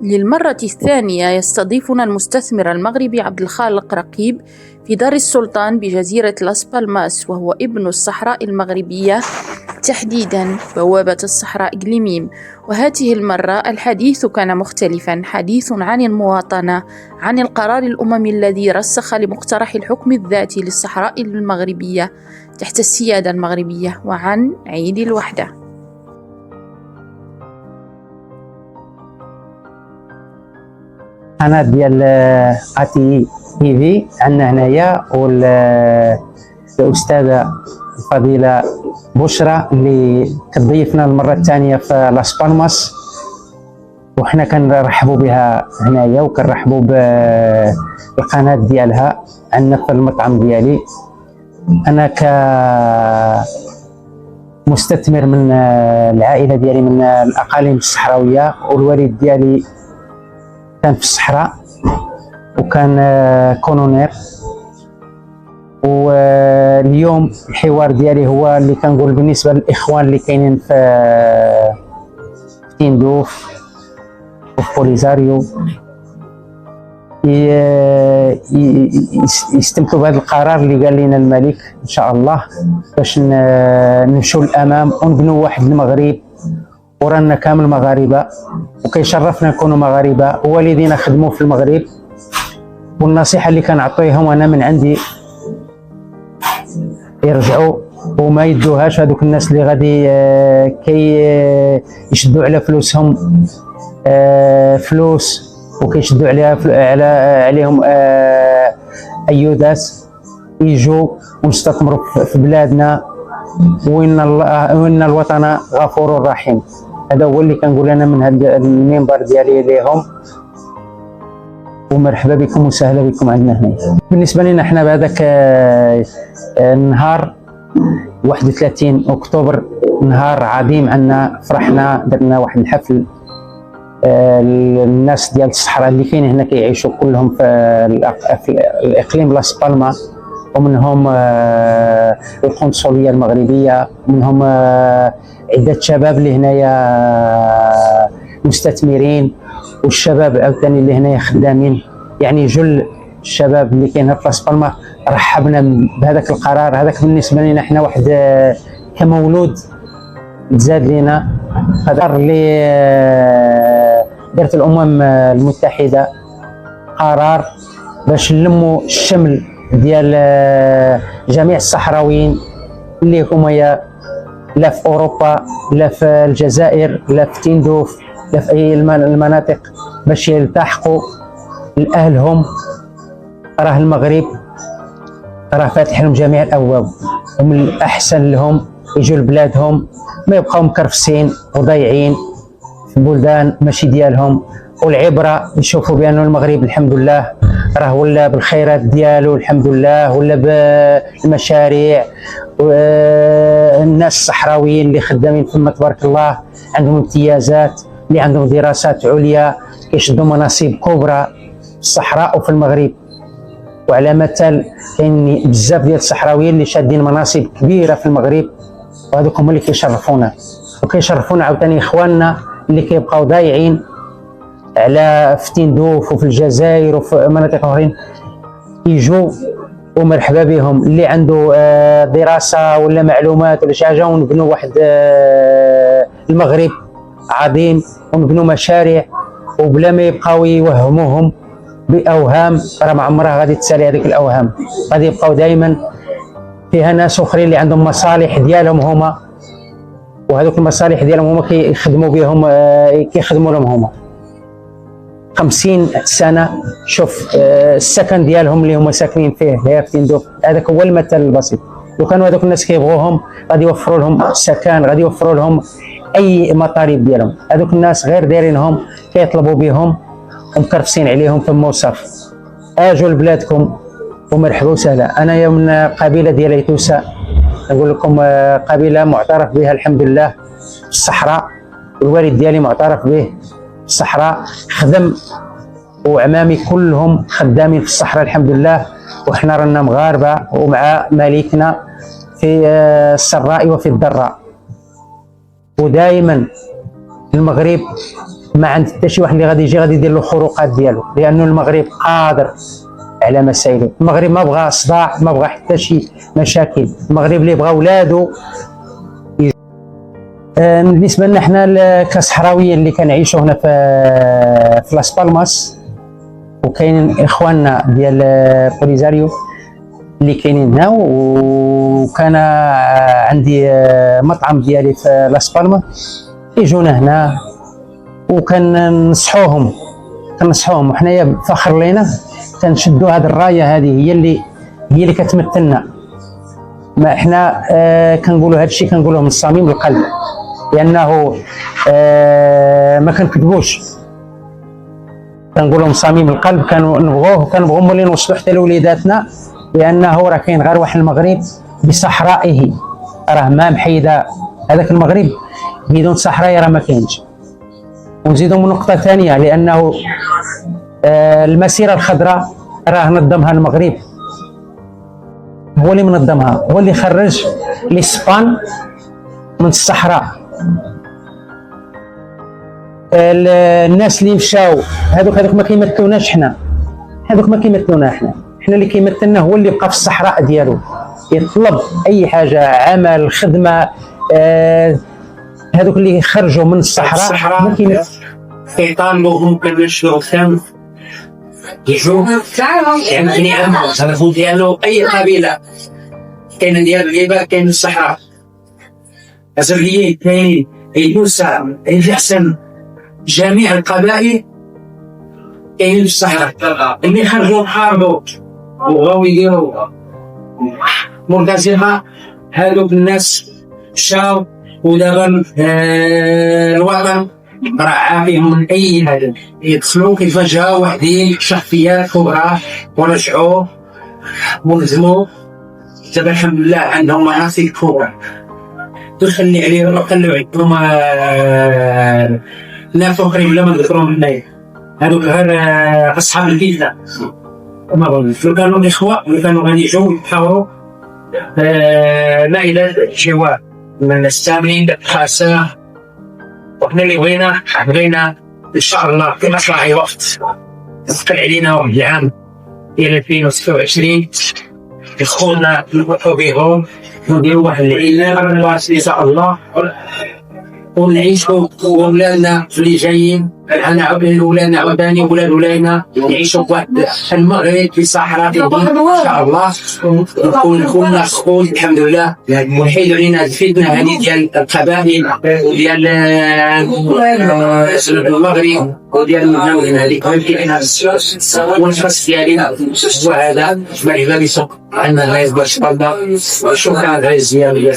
للمرة الثانية يستضيفنا المستثمر المغربي عبد الخالق رقيب في دار السلطان بجزيرة لاس بالماس، وهو ابن الصحراء المغربية، تحديدا بوابة الصحراء إقليميم. وهذه المرة الحديث كان مختلفا، حديث عن المواطنة، عن القرار الأممي الذي رسخ لمقترح الحكم الذاتي للصحراء المغربية تحت السيادة المغربية، وعن عيد الوحدة. قناة ديال اتي تي في عندنا هنايا، والاستاذه الفضيله بشرى اللي كتضيفنا المره الثانيه في لاس بالماس، وحنا كنرحبوا بها هنايا وكنرحبوا بالقناه ديالها عندنا في المطعم ديالي. انا كمستثمر من العائله ديالي من الاقاليم الصحراويه، والوالد ديالي كان في الصحراء وكان كولونير. واليوم الحوار ديالي هو اللي كنقول بالنسبه للاخوان اللي كاينين في تندوف وفي بوليزاريو يستمتعوا بهذا القرار اللي قال لنا الملك ان شاء الله، باش نمشوا للامام ونبنوا واحد المغرب. ورانا كامل مغاربه وكيشرفنا نكونوا مغاربه، والدينا خدموا في المغرب. والنصيحه اللي كنعطيهم انا من عندي يرجعوا وما يدوهاش هذوك الناس اللي غادي يشدوا على فلوسهم فلوس، وكيشدوا عليهم ايودات. يجوا ونستثمروا في بلادنا، وان الوطن غفور رحيم. هذا هو اللي كنقول انا من هذا المنبر ديالي ليهم، ومرحبا بكم وسهلا بكم عندنا هنا. بالنسبه لنا احنا بهذاك النهار 31 اكتوبر نهار عظيم عندنا، فرحنا درنا واحد الحفل. الناس ديال الصحراء اللي كاين هنا كيعيشوا كلهم في الاقليم لاس بالما، ومنهم القنصليه المغربيه، ومنهم عده شباب اللي هنايا مستثمرين، والشباب عاوتاني اللي هنايا خدامين. يعني جل الشباب اللي كاين في لاس بالما رحبنا بهذاك القرار. هذاك بالنسبه لنا احنا واحد كمولود تزاد لنا. هذا اللي دارت الامم المتحده قرار باش نلموا الشمل ديال جميع الصحراويين اللي هما لا في اوروبا، لا في الجزائر، لا في تندوف، لا في اي المناطق، باش يلتحقوا لاهلهم. راه المغرب راه فاتح لهم جميع الابواب، ومن الاحسن لهم يجوا لبلادهم، ما يبقاو مكرفسين وضايعين في بلدان ماشي ديالهم. والعبره يشوفوا بان المغرب الحمد لله راه ولا بالخيرات ديالو، الحمد لله ولا بالمشاريع. والناس الصحراويين اللي خدامين ثم تبارك الله عندهم امتيازات، اللي عندهم دراسات عليا كيشدوا مناصب كبرى في الصحراء وفي المغرب. وعلى مثال كاين بزاف ديال الصحراويين اللي شادين مناصب كبيره في المغرب، وهذوك هما اللي كيشرفونا. وكيشرفونا عاوتاني اخواننا اللي كيبقاو ضايعين على في تندوف وفي الجزائر وفي مناطق اخرين، يجوا ومرحبا بهم. اللي عنده دراسه ولا معلومات ولا شي حاجه، ونبنوا واحد المغرب عظيم، ونبنوا مشاريع وبلا ما يبقاو يوهموهم باوهام. راه ما عمرها غادي تسالي هذيك الاوهام، غادي يبقاو دائما فيها ناس اخرين اللي عندهم مصالح ديالهم هما، وهذوك المصالح ديالهم هما كيخدموا بهم، كيخدموا لهم هما 50 سنه. شوف السكن ديالهم اللي هما ساكنين فيه غير في تندوف، هذاك هو المثل البسيط. لو كانوا هذوك الناس كيبغوهم غادي يوفروا لهم السكن، غادي يوفروا لهم اي مطالب ديالهم. هذوك الناس غير دايرينهم كيطلبوا بهم ومكرفسين عليهم ثم وصف. اجوا لبلادكم ومرحبا وسهلا. انا من قبيله ديال ايتوسا، نقول لكم قبيله معترف بها الحمد لله في الصحراء، والوالد ديالي معترف به في الصحراء، خدم، وعمامي كلهم خدامين في الصحراء الحمد لله، وحنا رانا مغاربه ومع مليكنا في السراء وفي الضراء. ودائما المغرب ما عند حتى شي واحد اللي غادي يجي غادي يدير له خروقات ديالو، لانه المغرب قادر على مسائله. المغرب ما بغى صداع، ما بغى حتى شي مشاكل. المغرب اللي بغى ولادو بالنسبه لنا حنا كصحراويين اللي كنعيشوا هنا في لاس بالماس، وكاينين اخواننا ديال بوليزاريو اللي كاينين هنا، وكان عندي مطعم ديالي في لاس بالما، يجونا هنا وكننصحوهم وحنايا فخر لينا كنشدوا هذه الرايه، هذه هي اللي كتمثلنا. ما احنا كنقولوا هذا الشيء كنقولوه من صميم القلب، لانه ما كنكذبوش، كنقولوا من صميم القلب. كنبغوه مولي نوصلوا حتى لوليداتنا، لانه راه كاين غير واحد المغرب بصحرائه، راه ما محيده هذاك المغرب بدون صحراء راه ما كاينش. ونزيدوا من نقطه ثانيه، لانه المسيره الخضراء راه نظمها المغرب، هو اللي منظمها، هو اللي خرج الاسبان من الصحراء. الناس اللي مشاو هذوك ما كيمثلوناش حنا، حنا اللي كيمثلنا هو اللي بقى في الصحراء ديالو يطلب اي حاجه، عمل، خدمه. هذوك اللي خرجوا من الصحراء ما كيطالبوا كنشرو خام يجوا يعني هذا ديالو اي قبيله كاين ديال العباد، كاين الصحراء أزريين، كاين يوسع، يحسن، جميع القبائل كاين في الصحراء اللي خرجوا حاربوا وبغاو يديروا منتزهه. هذوك الناس مشاو، ودابا الوطن راه عافيهم من اي هدف. يدخلوا كيفاش جاو وحدين شخصيات كبرى ورجعوا ونهزموا. دابا الحمد لله عندهم مناصب كبرى تخلي عليهم، خلوا عندهم ناس اخرين بلا ما نذكرهم هنايا. هذوك غير اصحاب الفتنه، ما بغيوش. لو كانوا الاخوه لو كانوا غادي يجوا يحاوروا لا الى جوار من السامعين خاصه. وحنا اللي بغينا ان شاء الله في اسرع وقت يثقل علينا واحد العام ديال 2026 يدخلنا نروحوا بهم ونديروا واحد العيله ان شاء الله، ونعيشوا ولادنا اللي جايين. انا ولادنا عاوتاني ولاد ولادنا يعيشوا بواحد المغرب في صحراء ان شاء الله، ونكون خوت الحمد لله، ونحيدوا علينا الفتنه هذه ديال القبائل وديال المغرب وديال المدن هذيك. والنفس ديالي هو هذا ما يبغى يسوق عندنا غير باش شكرا على الزياره.